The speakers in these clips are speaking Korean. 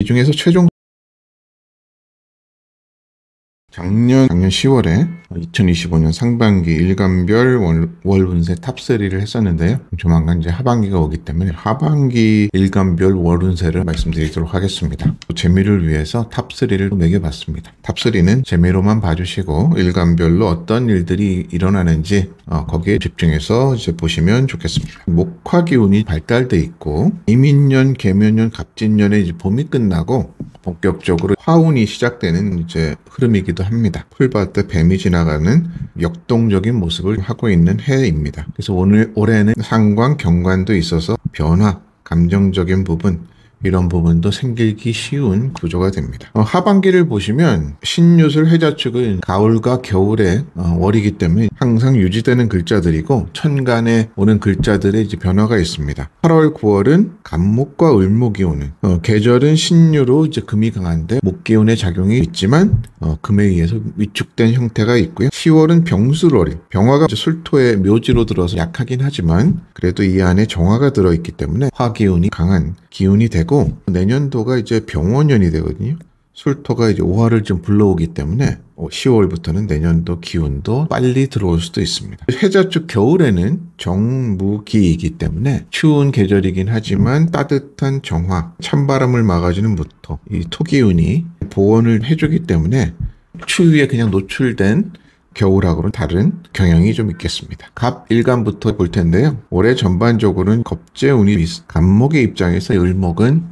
이 중에서 최종 작년 10월에 2025년 상반기 일간별 월 운세 탑3를 했었는데요. 조만간 이제 하반기가 오기 때문에 하반기 일간별 월 운세를 말씀드리도록 하겠습니다. 재미를 위해서 탑3를 매겨봤습니다. 탑3는 재미로만 봐주시고 일간별로 어떤 일들이 일어나는지 거기에 집중해서 이제 보시면 좋겠습니다. 목화 기운이 발달돼 있고 이민년, 계묘년, 갑진년에 이제 봄이 끝나고 본격적으로 화운이 시작되는 이제 흐름이기도 합니다. 풀밭에 뱀이 지나가는 역동적인 모습을 하고 있는 해입니다. 그래서 올해는 상관, 경관도 있어서 변화, 감정적인 부분, 이런 부분도 생기기 쉬운 구조가 됩니다. 하반기를 보시면 신유술 해자축은 가을과 겨울의 월이기 때문에 항상 유지되는 글자들이고 천간에 오는 글자들의 이제 변화가 있습니다. 8월, 9월은 간목과 을목이 오는 계절은 신유로 이제 금이 강한데 목기운의 작용이 있지만 금에 의해서 위축된 형태가 있고요. 10월은 병술월이 병화가 이제 술토의 묘지로 들어서 약하긴 하지만 그래도 이 안에 정화가 들어있기 때문에 화기운이 강한 기운이 되고 내년도가 이제 병원년이 되거든요. 술토가 이제 오화를 좀 불러오기 때문에 10월부터는 내년도 기운도 빨리 들어올 수도 있습니다. 해자축 겨울에는 정무기이기 때문에 추운 계절이긴 하지만 따뜻한 정화, 찬바람을 막아주는 무토, 이 토기운이 보온을 해주기 때문에 추위에 그냥 노출된 겨울하고는 다른 경향이 좀 있겠습니다. 갑 일간부터 볼 텐데요. 올해 전반적으로는 겁재운이 간목의 입장에서 을목은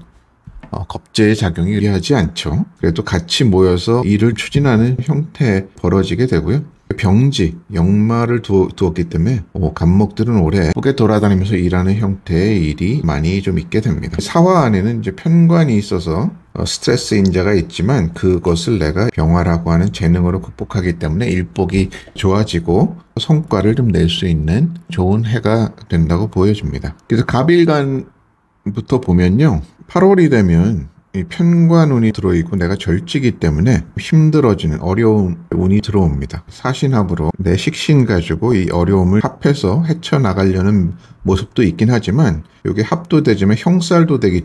겁재의 작용이 유리하지 않죠. 그래도 같이 모여서 일을 추진하는 형태에 벌어지게 되고요. 병지, 역마를 두었기 때문에 간목들은 올해 북에 돌아다니면서 일하는 형태의 일이 많이 좀 있게 됩니다. 사화 안에는 이제 편관이 있어서 스트레스 인자가 있지만 그것을 내가 병화라고 하는 재능으로 극복하기 때문에 일복이 좋아지고 성과를 좀 낼 수 있는 좋은 해가 된다고 보여집니다. 그래서 갑일간부터 보면요. 8월이 되면 이 편관운이 들어있고 내가 절지기 때문에 힘들어지는 어려운 운이 들어옵니다. 사신합으로 내 식신 가지고 이 어려움을 합해서 헤쳐나가려는 모습도 있긴 하지만 이게 합도 되지만 형살도 되기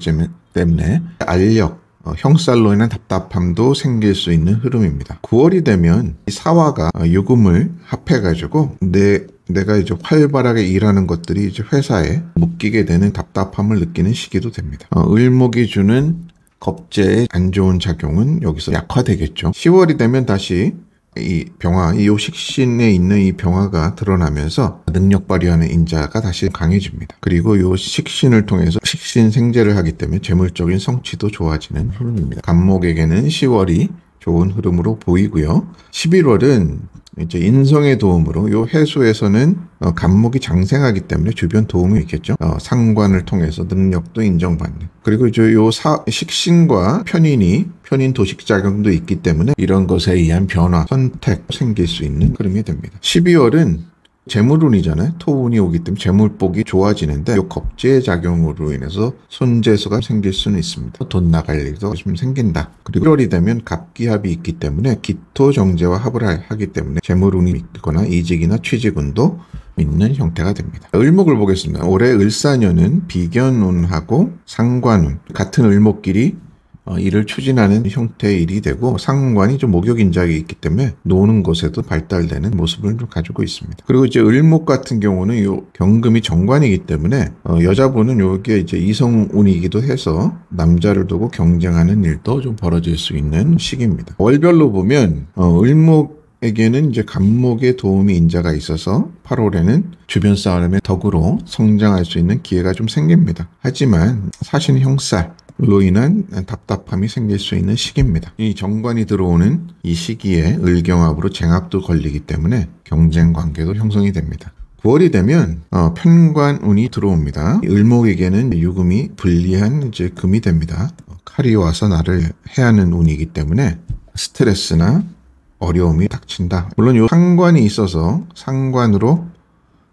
때문에 알력, 형살로 인한 답답함도 생길 수 있는 흐름입니다. 9월이 되면 이 사화가 유금을 합해가지고 내가 이제 활발하게 일하는 것들이 이제 회사에 묶이게 되는 답답함을 느끼는 시기도 됩니다. 을목이 주는 겁재의 안 좋은 작용은 여기서 약화되겠죠. 10월이 되면 다시 이 병화, 이 식신에 있는 이 병화가 드러나면서 능력 발휘하는 인자가 다시 강해집니다. 그리고 이 식신을 통해서 식신 생재를 하기 때문에 재물적인 성취도 좋아지는 흐름입니다. 간목에게는 10월이 좋은 흐름으로 보이고요. 11월은 이제 인성의 도움으로 요 해수에서는 간목이 장생하기 때문에 주변 도움이 있겠죠. 상관을 통해서 능력도 인정받는. 그리고 이제 요 식신과 편인 도식작용도 있기 때문에 이런 것에 의한 변화, 선택 생길 수 있는 흐름이 됩니다. 12월은 재물운이잖아요. 토운이 오기 때문에 재물복이 좋아지는데 이 겁재의 작용으로 인해서 손재수가 생길 수는 있습니다. 돈 나갈 일도 좀 생긴다. 그리고 1월이 되면 갑기합이 있기 때문에 기토정제와 합을 하기 때문에 재물운이 있거나 이직이나 취직운도 있는 형태가 됩니다. 을목을 보겠습니다. 올해 을사년은 비견운하고 상관운 같은 을목끼리 일을 추진하는 형태의 일이 되고 상관이 좀 목욕인작이 있기 때문에 노는 것에도 발달되는 모습을 좀 가지고 있습니다. 그리고 이제 을목 같은 경우는 요 경금이 정관이기 때문에 여자분은 요게 이제 이성운이기도 해서 남자를 두고 경쟁하는 일도 좀 벌어질 수 있는 시기입니다. 월별로 보면 을목에게는 이제 간목의 도움이 인자가 있어서 8월에는 주변 사람의 덕으로 성장할 수 있는 기회가 좀 생깁니다. 하지만 사신 형살 로 인한 답답함이 생길 수 있는 시기입니다. 이 정관이 들어오는 이 시기에 을경합으로 쟁합도 걸리기 때문에 경쟁 관계도 형성이 됩니다. 9월이 되면 편관운이 들어옵니다. 을목에게는 유금이 불리한 이제 금이 됩니다. 칼이 와서 나를 해하는 운이기 때문에 스트레스나 어려움이 닥친다. 물론 이 상관이 있어서 상관으로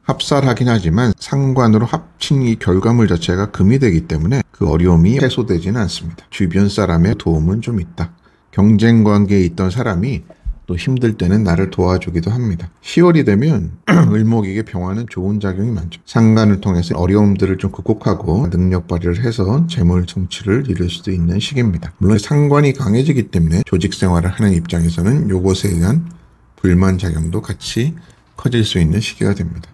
합살하긴 하지만 상관으로 합친 이 결과물 자체가 금이 되기 때문에 그 어려움이 해소되지는 않습니다. 주변 사람의 도움은 좀 있다. 경쟁 관계에 있던 사람이 또 힘들 때는 나를 도와주기도 합니다. 10월이 되면 을목에게 병화는 좋은 작용이 많죠. 상관을 통해서 어려움들을 좀 극복하고 능력 발휘를 해서 재물 성취를 이룰 수도 있는 시기입니다. 물론 상관이 강해지기 때문에 조직 생활을 하는 입장에서는 요것에 의한 불만 작용도 같이 커질 수 있는 시기가 됩니다.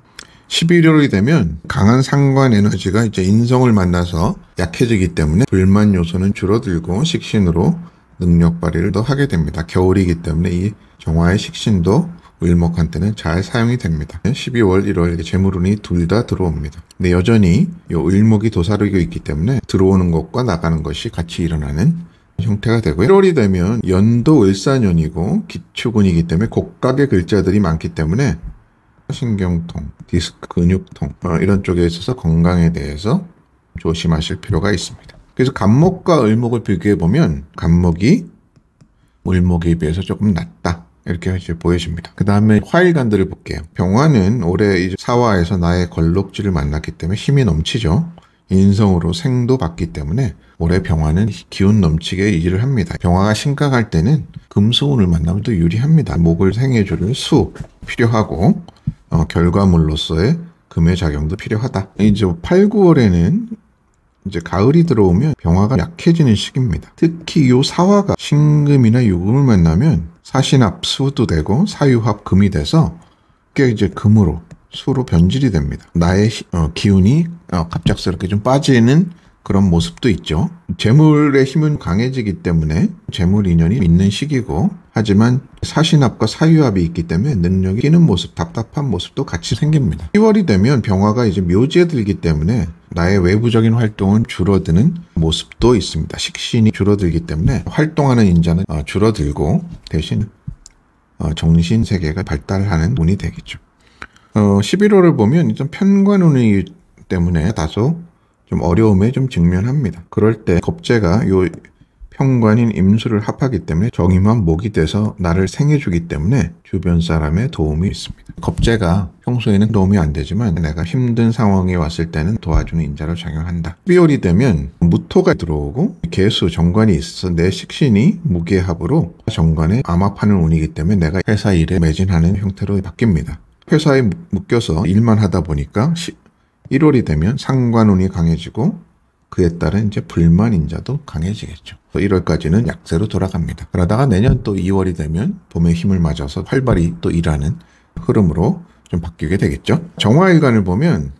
11월이 되면 강한 상관 에너지가 이제 인성을 만나서 약해지기 때문에 불만 요소는 줄어들고 식신으로 능력 발휘를 더 하게 됩니다. 겨울이기 때문에 이 정화의 식신도 을목한테는 잘 사용이 됩니다. 12월, 1월 재물운이 둘 다 들어옵니다. 근데 여전히 이 을목이 도사리고 있기 때문에 들어오는 것과 나가는 것이 같이 일어나는 형태가 되고요. 1월이 되면 연도 을사년이고 기축운이기 때문에 곡각의 글자들이 많기 때문에 신경통, 디스크, 근육통 이런 쪽에 있어서 건강에 대해서 조심하실 필요가 있습니다. 그래서 간목과 을목을 비교해보면 간목이 을목에 비해서 조금 낫다. 이렇게 이제 보여집니다. 그 다음에 화일간들을 볼게요. 병화는 올해 이제 사화에서 나의 걸록지를 만났기 때문에 힘이 넘치죠. 인성으로 생도 받기 때문에 올해 병화는 기운 넘치게 일을 합니다. 병화가 심각할 때는 금수운을 만나면 또 유리합니다. 목을 생해줄 수 필요하고 결과물로서의 금의 작용도 필요하다. 이제 8, 9월에는 이제 가을이 들어오면 병화가 약해지는 시기입니다. 특히 요 사화가 신금이나 유금을 만나면 사신합 수도 되고 사유합 금이 돼서 그게 이제 금으로 수로 변질이 됩니다. 나의 기운이 갑작스럽게 좀 빠지는 그런 모습도 있죠. 재물의 힘은 강해지기 때문에 재물 인연이 있는 시기고, 하지만 사신합과 사유합이 있기 때문에 능력이 끼는 모습, 답답한 모습도 같이 생깁니다. 10월이 되면 병화가 이제 묘지에 들기 때문에 나의 외부적인 활동은 줄어드는 모습도 있습니다. 식신이 줄어들기 때문에 활동하는 인자는 줄어들고 대신 정신 세계가 발달하는 운이 되겠죠. 11월을 보면 좀 편관운이기 때문에 다소 좀 어려움에 좀 직면합니다. 그럴 때 겁재가 요 편관인 임수를 합하기 때문에 정임한 목이 돼서 나를 생해주기 때문에 주변 사람의 도움이 있습니다. 겁재가 평소에는 도움이 안 되지만 내가 힘든 상황이 왔을 때는 도와주는 인자로 작용한다. 12월이 되면 무토가 들어오고 개수 정관이 있어서 내 식신이 무게합으로 정관에 암합하는 운이기 때문에 내가 회사 일에 매진하는 형태로 바뀝니다. 회사에 묶여서 일만 하다 보니까 1월이 되면 상관운이 강해지고 그에 따른 이제 불만인자도 강해지겠죠. 1월까지는 약세로 돌아갑니다. 그러다가 내년 또 2월이 되면 봄의 힘을 맞아서 활발히 또 일하는 흐름으로 좀 바뀌게 되겠죠. 정화일간을 보면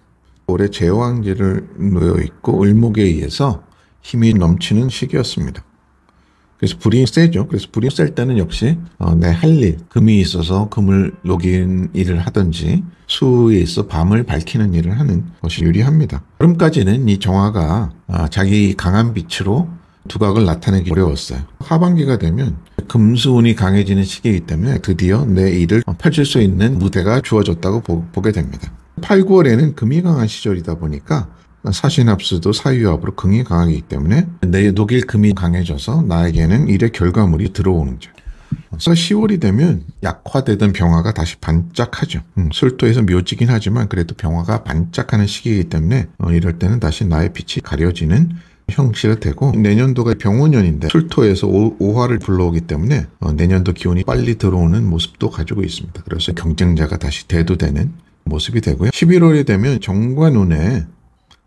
올해 제왕지를 놓여 있고 을목에 의해서 힘이 넘치는 시기였습니다. 그래서 불이 세죠. 그래서 불이 셀 때는 역시 내 할 일, 금이 있어서 금을 녹이는 일을 하든지 수에 있어 밤을 밝히는 일을 하는 것이 유리합니다. 여름까지는 이 정화가 자기 강한 빛으로 두각을 나타내기 어려웠어요. 하반기가 되면 금수운이 강해지는 시기이기 때문에 드디어 내 일을 펼칠 수 있는 무대가 주어졌다고 보게 됩니다. 8, 9월에는 금이 강한 시절이다 보니까 사신합수도 사유합으로 금이 강하기 때문에 내 녹일 금이 강해져서 나에게는 일의 결과물이 들어오는 죠. 그래서 10월이 되면 약화되던 병화가 다시 반짝하죠. 술토에서 묘지긴 하지만 그래도 병화가 반짝하는 시기이기 때문에 이럴 때는 다시 나의 빛이 가려지는 형식이 되고, 내년도가 병오년인데 술토에서 오화를 불러오기 때문에 내년도 기운이 빨리 들어오는 모습도 가지고 있습니다. 그래서 경쟁자가 다시 대두되는 모습이 되고요. 11월이 되면 정관운에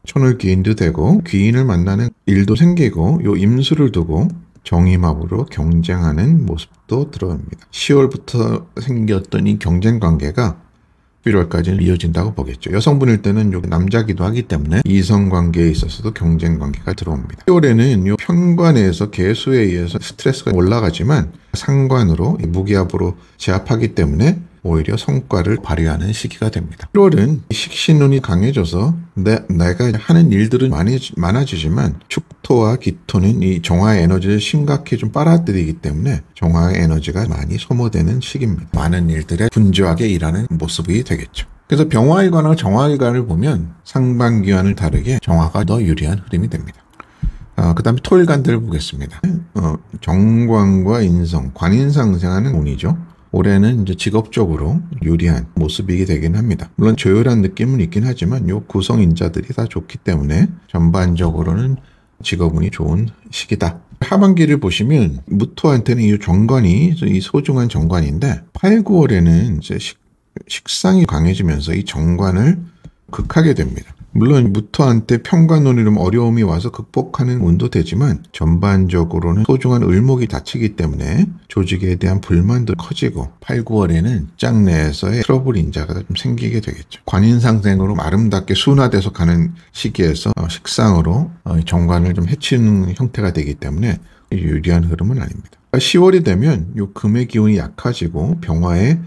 천을귀인도 되고 귀인을 만나는 일도 생기고 요 임수를 두고 정임합으로 경쟁하는 모습도 들어옵니다. 10월부터 생겼던 이 경쟁 관계가 11월까지는 이어진다고 보겠죠. 여성분일 때는 남자기도 하기 때문에 이성 관계에 있어서도 경쟁 관계가 들어옵니다. 10월에는 요 편관에서 개수에 의해서 스트레스가 올라가지만 상관으로 무기합으로 제압하기 때문에 오히려 성과를 발휘하는 시기가 됩니다. 1월은 식신운이 강해져서 내가 하는 일들은 많아지지만 축토와 기토는 이 정화의 에너지를 심각히 좀 빨아들이기 때문에 정화의 에너지가 많이 소모되는 시기입니다. 많은 일들에 분주하게 일하는 모습이 되겠죠. 그래서 병화일관과 정화일관을 보면 상반기와는 다르게 정화가 더 유리한 흐름이 됩니다. 그 다음에 토일간들을 보겠습니다. 정관과 인성, 관인상생하는 운이죠. 올해는 이제 직업적으로 유리한 모습이 되긴 합니다. 물론 조율한 느낌은 있긴 하지만 요 구성인자들이 다 좋기 때문에 전반적으로는 직업운이 좋은 시기다. 하반기를 보시면 무토한테는 이 정관이 이 소중한 정관인데 8, 9월에는 이제 식상이 강해지면서 이 정관을 극하게 됩니다. 물론 무토한테 편관운이 좀 어려움이 와서 극복하는 운도 되지만 전반적으로는 소중한 을목이 다치기 때문에 조직에 대한 불만도 커지고 8, 9월에는 짝 내에서의 트러블 인자가 좀 생기게 되겠죠. 관인상생으로 아름답게 순화돼서 가는 시기에서 식상으로 정관을 좀 해치는 형태가 되기 때문에 유리한 흐름은 아닙니다. 10월이 되면 요 금의 기운이 약해지고 병화에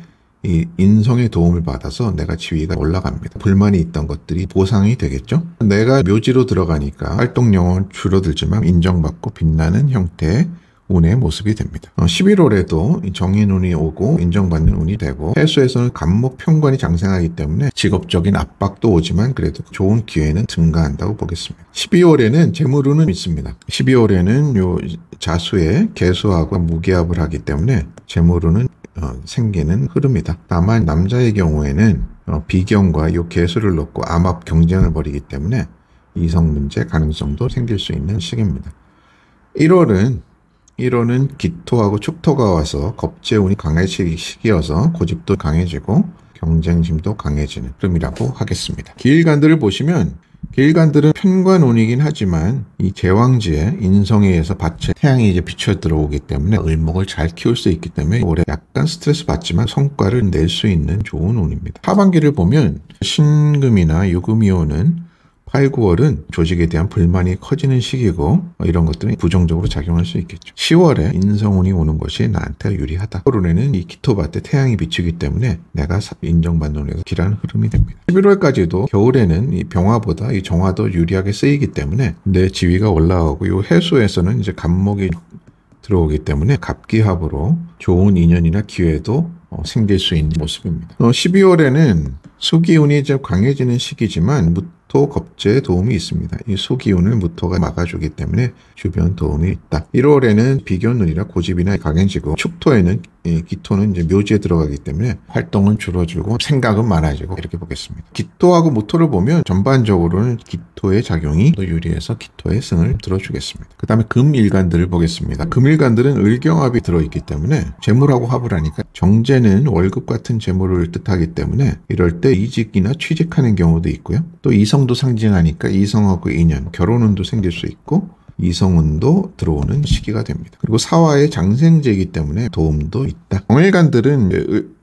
이 인성의 도움을 받아서 내가 지위가 올라갑니다. 불만이 있던 것들이 보상이 되겠죠. 내가 묘지로 들어가니까 활동량은 줄어들지만 인정받고 빛나는 형태의 운의 모습이 됩니다. 11월에도 정인운이 오고 인정받는 운이 되고 해수에서는 간목 편관이 장생하기 때문에 직업적인 압박도 오지만 그래도 좋은 기회는 증가한다고 보겠습니다. 12월에는 재물운은 있습니다. 12월에는 요 자수에 개수하고 무기합을 하기 때문에 재물운은 생기는 흐름이다. 다만 남자의 경우에는 비경과 요 개수를 놓고 암합 경쟁을 벌이기 때문에 이성 문제 가능성도 생길 수 있는 시기입니다. 1월은 기토하고 축토가 와서 겁재운이 강해지기 시기여서 고집도 강해지고 경쟁심도 강해지는 흐름이라고 하겠습니다. 기일간들을 보시면 기일간들은 편관운이긴 하지만 이 제왕지에 인성에 의해서 밭에 태양이 이제 비쳐 들어오기 때문에 을목을 잘 키울 수 있기 때문에 올해 약간 스트레스 받지만 성과를 낼 수 있는 좋은 운입니다. 하반기를 보면 신금이나 유금이 오는 8, 9월은 조직에 대한 불만이 커지는 시기고 이런 것들이 부정적으로 작용할 수 있겠죠. 10월에 인성운이 오는 것이 나한테 유리하다. 9월에는 이 기토밭에 태양이 비치기 때문에 내가 인정받는 운에서 길한 흐름이 됩니다. 11월까지도 겨울에는 이 병화보다 이 정화도 유리하게 쓰이기 때문에 내 지위가 올라가고 이 해수에서는 이제 간목이 들어오기 때문에 갑기합으로 좋은 인연이나 기회도 생길 수 있는 모습입니다. 12월에는 수기운이 이제 강해지는 시기지만 무토 겁재의 도움이 있습니다. 이 수기운을 무토가 막아주기 때문에 주변 도움이 있다. 1월에는 비견운이라 고집이나 강해지고 축토에는 기토는 이제 묘지에 들어가기 때문에 활동은 줄어들고 생각은 많아지고 이렇게 보겠습니다. 기토하고 무토를 보면 전반적으로는 기토의 작용이 더 유리해서 기토의 승을 들어주겠습니다. 그 다음에 금일간들을 보겠습니다. 금일간들은 을경합이 들어있기 때문에 재물하고 합을 하니까 정제는 월급 같은 재물을 뜻하기 때문에 이럴 때 이직이나 취직하는 경우도 있고요. 또 이성도 상징하니까 이성하고 인연, 결혼운도 생길 수 있고 이성운도 들어오는 시기가 됩니다. 그리고 사화의 장생제이기 때문에 도움도 있다. 정일간들은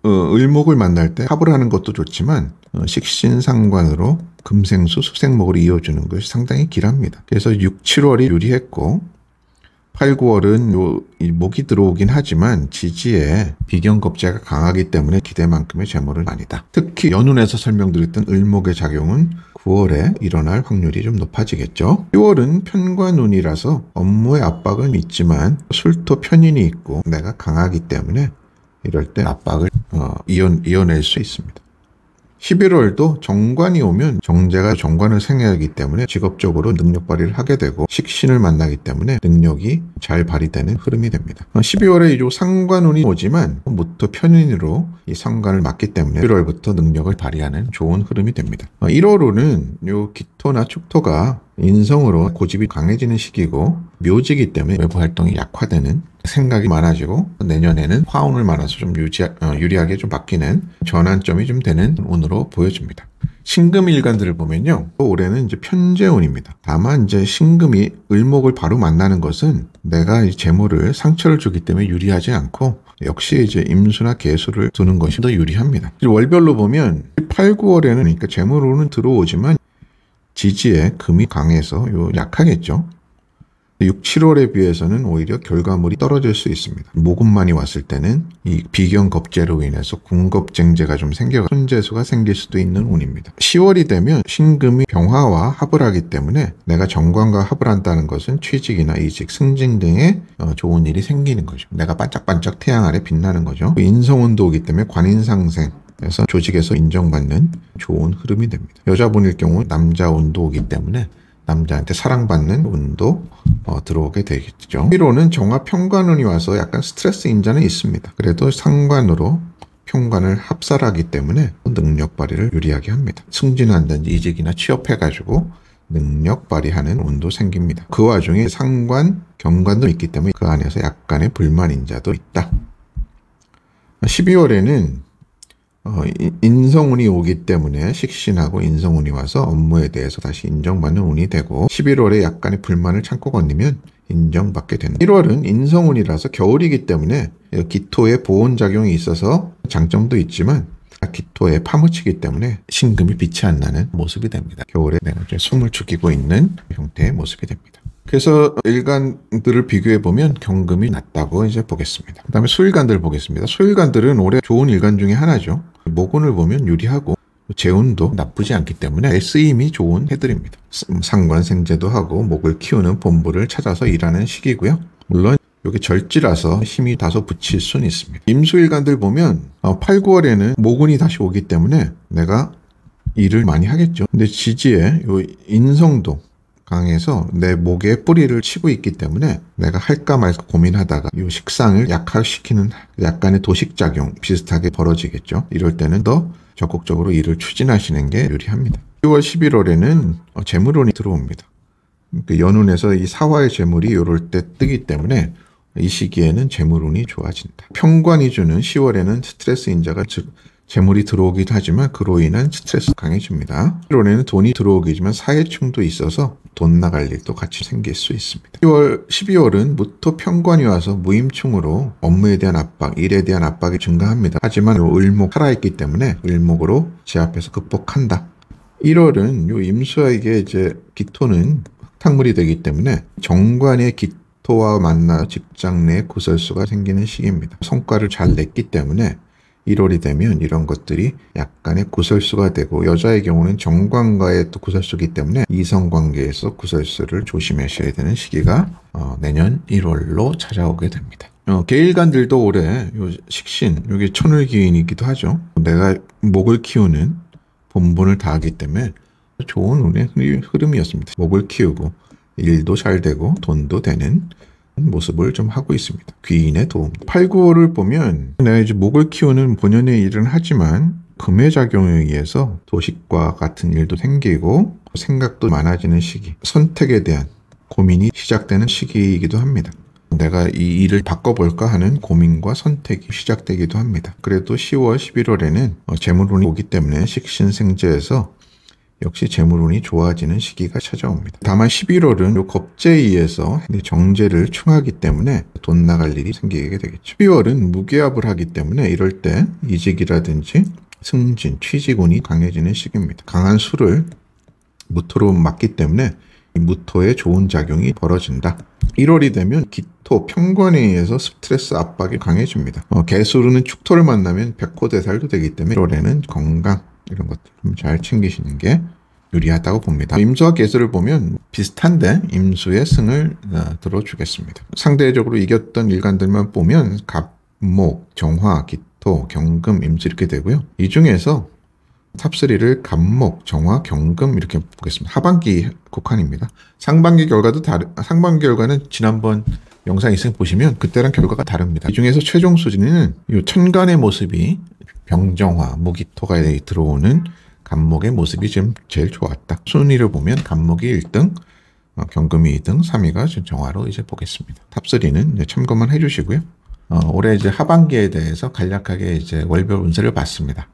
을목을 만날 때 합을 하는 것도 좋지만 식신상관으로 금생수, 수생목으로 이어주는 것이 상당히 길합니다. 그래서 6, 7월이 유리했고 8, 9월은 목이 들어오긴 하지만 지지에 비경겁재가 강하기 때문에 기대만큼의 재물은 아니다. 특히 연운에서 설명드렸던 을목의 작용은 9월에 일어날 확률이 좀 높아지겠죠. 10월은 편관운이라서 업무의 압박은 있지만 술토 편인이 있고 내가 강하기 때문에 이럴 때 압박을 이어낼 수 있습니다. 11월도 정관이 오면 정제가 정관을 생해하기 때문에 직업적으로 능력 발휘를 하게 되고 식신을 만나기 때문에 능력이 잘 발휘되는 흐름이 됩니다. 12월에 이 상관운이 오지만 무토 편인으로 이 상관을 맞기 때문에 11월부터 능력을 발휘하는 좋은 흐름이 됩니다. 1월호는 요 기토나 축토가 인성으로 고집이 강해지는 시기고 묘지기 때문에 외부 활동이 약화되는 생각이 많아지고 내년에는 화운을 만나서 좀 유리하게 좀 바뀌는 전환점이 좀 되는 운으로 보여집니다. 신금일간들을 보면요. 올해는 이제 편재운입니다. 다만 이제 신금이 을목을 바로 만나는 것은 내가 이 재물을 상처를 주기 때문에 유리하지 않고 역시 이제 임수나 개수를 두는 것이 더 유리합니다. 월별로 보면 8, 9월에는 그러니까 재물로는 들어오지만 지지에 금이 강해서 약하겠죠. 6, 7월에 비해서는 오히려 결과물이 떨어질 수 있습니다. 모금만이 왔을 때는 이 비경겁재로 인해서 궁겁쟁제가 좀 생겨 손재수가 생길 수도 있는 운입니다. 10월이 되면 신금이 병화와 합을 하기 때문에 내가 정관과 합을 한다는 것은 취직이나 이직, 승진 등의 좋은 일이 생기는 거죠. 내가 반짝반짝 태양 아래 빛나는 거죠. 인성운도 오기 때문에 관인상생 그래서 조직에서 인정받는 좋은 흐름이 됩니다. 여자분일 경우 남자 운도 오기 때문에 남자한테 사랑받는 운도 들어오게 되겠죠. 1호는 정화 편관운이 와서 약간 스트레스 인자는 있습니다. 그래도 상관으로 편관을 합살하기 때문에 능력 발휘를 유리하게 합니다. 승진한다든지 이직이나 취업해가지고 능력 발휘하는 운도 생깁니다. 그 와중에 상관, 경관도 있기 때문에 그 안에서 약간의 불만인자도 있다. 12월에는 인성운이 오기 때문에 식신하고 인성운이 와서 업무에 대해서 다시 인정받는 운이 되고 11월에 약간의 불만을 참고 건너면 인정받게 된다. 1월은 인성운이라서 겨울이기 때문에 기토의 보온작용이 있어서 장점도 있지만 기토에 파묻히기 때문에 신금이 빛이 안 나는 모습이 됩니다. 겨울에 내가 이제 숨을 죽이고 있는 형태의 모습이 됩니다. 그래서 일간들을 비교해 보면 경금이 낮다고 이제 보겠습니다. 그 다음에 수일간들 보겠습니다. 수일간들은 올해 좋은 일간 중에 하나죠. 목운을 보면 유리하고 재운도 나쁘지 않기 때문에 쓰임이 좋은 해들입니다. 상관생재도 하고 목을 키우는 본부를 찾아서 일하는 시기고요. 물론 여기 절지라서 힘이 다소 붙일 수는 있습니다. 임수일간들 보면 8, 9월에는 목운이 다시 오기 때문에 내가 일을 많이 하겠죠. 근데 지지에 요 인성도 강해서 내 목에 뿌리를 치고 있기 때문에 내가 할까 말까 고민하다가 이 식상을 약화시키는 약간의 도식작용 비슷하게 벌어지겠죠. 이럴 때는 더 적극적으로 일을 추진하시는 게 유리합니다. 10월, 11월에는 재물운이 들어옵니다. 연운에서 이 사화의 재물이 이럴 때 뜨기 때문에 이 시기에는 재물운이 좋아진다. 평관이 주는 10월에는 스트레스 인자가 즉 재물이 들어오기도 하지만 그로 인한 스트레스 강해집니다. 1월에는 돈이 들어오기지만 사회충도 있어서 돈 나갈 일도 같이 생길 수 있습니다. 10월, 12월은 무토 평관이 와서 무임충으로 업무에 대한 압박, 일에 대한 압박이 증가합니다. 하지만 을목 살아있기 때문에 을목으로 제 앞에서 극복한다. 1월은 요 임수에게 이제 기토는 흙탕물이 되기 때문에 정관의 기토와 만나 직장 내 구설수가 생기는 시기입니다. 성과를 잘 냈기 때문에 1월이 되면 이런 것들이 약간의 구설수가 되고 여자의 경우는 정관과의 또 구설수이기 때문에 이성관계에서 구설수를 조심하셔야 되는 시기가 내년 1월로 찾아오게 됩니다. 계일간들도 올해 요 식신, 여기 천을기인이기도 하죠. 내가 목을 키우는 본분을 다하기 때문에 좋은 운의 흐름이었습니다. 목을 키우고 일도 잘 되고 돈도 되는 모습을 좀 하고 있습니다. 귀인의 도움. 8, 9월을 보면 내가 이제 목을 키우는 본연의 일은 하지만 금의 작용에 의해서 도식과 같은 일도 생기고 생각도 많아지는 시기. 선택에 대한 고민이 시작되는 시기이기도 합니다. 내가 이 일을 바꿔볼까 하는 고민과 선택이 시작되기도 합니다. 그래도 10월, 11월에는 재물운이 오기 때문에 식신생재에서 역시 재물운이 좋아지는 시기가 찾아옵니다. 다만 11월은 요 겁재에 의해서 정제를 충하기 때문에 돈 나갈 일이 생기게 되겠죠. 12월은 무기압을 하기 때문에 이럴 때 이직이라든지 승진, 취직운이 강해지는 시기입니다. 강한 수를 무토로 맞기 때문에 이 무토의 좋은 작용이 벌어진다. 1월이 되면 기토, 평관에 의해서 스트레스 압박이 강해집니다. 개수로는 축토를 만나면 백호대살도 되기 때문에 1월에는 건강 이런 것들 좀 잘 챙기시는 게 유리하다고 봅니다. 임수와 개수를 보면 비슷한데 임수의 승을 들어주겠습니다. 상대적으로 이겼던 일간들만 보면 갑, 목, 정화, 기토, 경금, 임수 이렇게 되고요. 이 중에서 탑3를 갑목, 정화, 경금 이렇게 보겠습니다. 하반기 국한입니다. 상반기 결과는 지난번 영상 있으면 보시면 그때랑 결과가 다릅니다. 이 중에서 최종 수준은 이 천간의 모습이 병정화, 무기토가 들어오는 갑목의 모습이 지금 제일 좋았다. 순위를 보면 갑목이 1등, 경금이 2등, 3위가 정화로 이제 보겠습니다. 탑3는 이제 참고만 해주시고요. 올해 이제 하반기에 대해서 간략하게 이제 월별 운세를 봤습니다.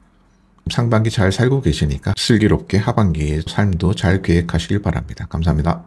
상반기 잘 살고 계시니까 슬기롭게 하반기의 삶도 잘 계획하시길 바랍니다. 감사합니다.